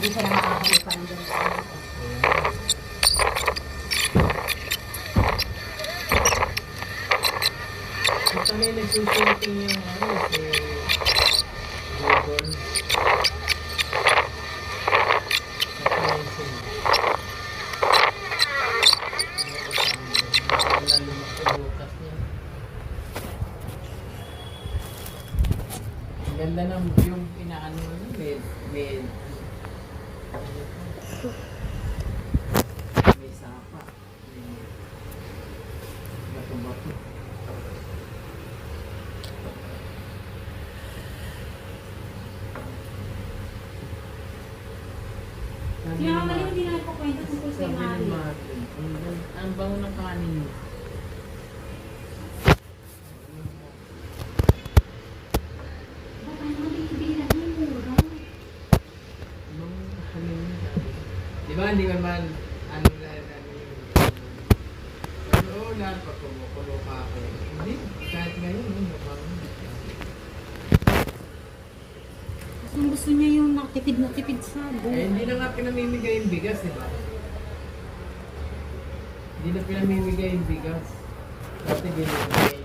hindi siya nakakabalik pa ng ganun. Ito may nagsusunting yung si Google. Ang ganda ng yung inaano mo may sapa, may bato-bato. Kaya nga mali, hindi na nagpakwento tungkol sa Mari. Ang bango ng kanin mo. Baka naman binibilan mo yung mura. Di ba, hindi naman ano lahat pag kumukulo ka ako. Hindi, kahit ngayon, nabango. Gusto niya yung nakatipid na tipid sa Hindi na nga pinamimigay yung bigas, di ba? Hindi na pinamimigay yung bigas. Dati binibigay